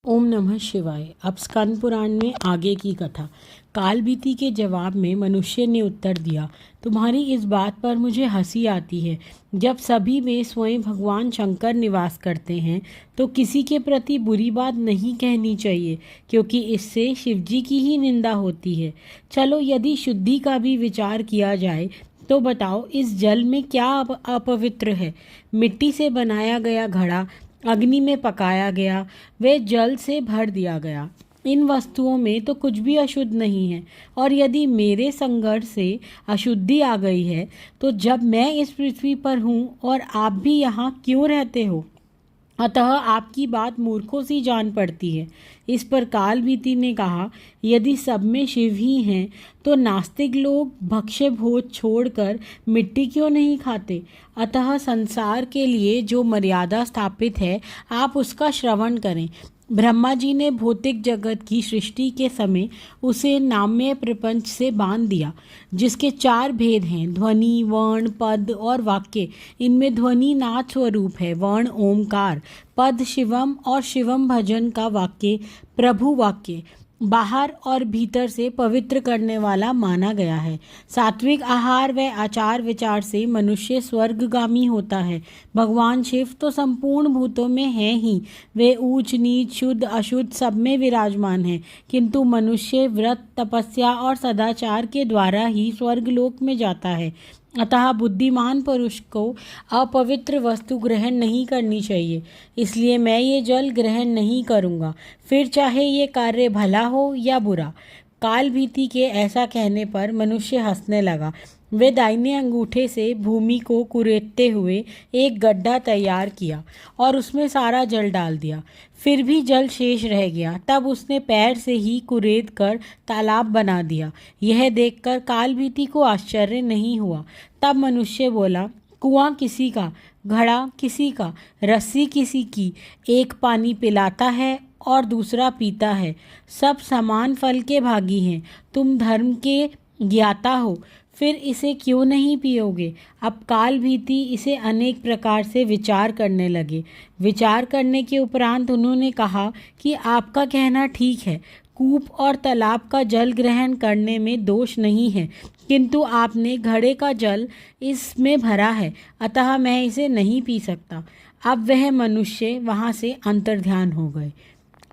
ओम नमः शिवाय। अब स्कंद पुराण में आगे की कथा। कालभीति के जवाब में मनुष्य ने उत्तर दिया, तुम्हारी इस बात पर मुझे हंसी आती है। जब सभी में स्वयं भगवान शंकर निवास करते हैं तो किसी के प्रति बुरी बात नहीं कहनी चाहिए, क्योंकि इससे शिवजी की ही निंदा होती है। चलो, यदि शुद्धि का भी विचार किया जाए तो बताओ, इस जल में क्या अपवित्र है? मिट्टी से बनाया गया घड़ा अग्नि में पकाया गया, वे जल से भर दिया गया। इन वस्तुओं में तो कुछ भी अशुद्ध नहीं है। और यदि मेरे संघर्ष से अशुद्धि आ गई है तो जब मैं इस पृथ्वी पर हूँ और आप भी यहाँ क्यों रहते हो? अतः आपकी बात मूर्खों सी जान पड़ती है। इस पर कालभीति ने कहा, यदि सब में शिव ही हैं तो नास्तिक लोग भक्ष्य भोज छोड़कर मिट्टी क्यों नहीं खाते? अतः संसार के लिए जो मर्यादा स्थापित है आप उसका श्रवण करें। ब्रह्मा जी ने भौतिक जगत की सृष्टि के समय उसे नाम्य प्रपंच से बांध दिया, जिसके 4 भेद हैं, ध्वनि, वर्ण, पद और वाक्य। इनमें ध्वनि नाद स्वरूप है, वर्ण ओमकार, पद शिवम और शिवम भजन का वाक्य प्रभु वाक्य बाहर और भीतर से पवित्र करने वाला माना गया है। सात्विक आहार व आचार विचार से मनुष्य स्वर्गगामी होता है। भगवान शिव तो संपूर्ण भूतों में हैं ही, वे ऊंच नीच शुद्ध अशुद्ध सब में विराजमान हैं, किंतु मनुष्य व्रत तपस्या और सदाचार के द्वारा ही स्वर्गलोक में जाता है। अतः बुद्धिमान पुरुष को अपवित्र वस्तु ग्रहण नहीं करनी चाहिए। इसलिए मैं ये जल ग्रहण नहीं करूँगा, फिर चाहे ये कार्य भला हो या बुरा। कालभीति के ऐसा कहने पर मनुष्य हंसने लगा। वे दाहिने अंगूठे से भूमि को कुरेदते हुए एक गड्ढा तैयार किया और उसमें सारा जल डाल दिया। फिर भी जल शेष रह गया। तब उसने पैर से ही कुरेद कर तालाब बना दिया। यह देखकर कालभीति को आश्चर्य नहीं हुआ। तब मनुष्य बोला, कुआं किसी का, घड़ा किसी का, रस्सी किसी की, एक पानी पिलाता है और दूसरा पीता है, सब समान फल के भागी हैं। तुम धर्म के ज्ञाता हो, फिर इसे क्यों नहीं पियोगे? अब कालभीति इसे अनेक प्रकार से विचार करने लगे। विचार करने के उपरांत उन्होंने कहा कि आपका कहना ठीक है, कूप और तालाब का जल ग्रहण करने में दोष नहीं है, किंतु आपने घड़े का जल इसमें भरा है, अतः मैं इसे नहीं पी सकता। अब वह मनुष्य वहाँ से अंतर्ध्यान हो गए।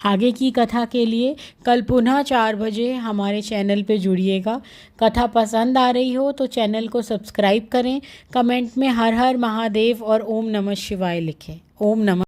आगे की कथा के लिए कल पुनः 4 बजे हमारे चैनल पे जुड़िएगा। कथा पसंद आ रही हो तो चैनल को सब्सक्राइब करें, कमेंट में हर हर महादेव और ओम नमः शिवाय लिखें। ओम नमः।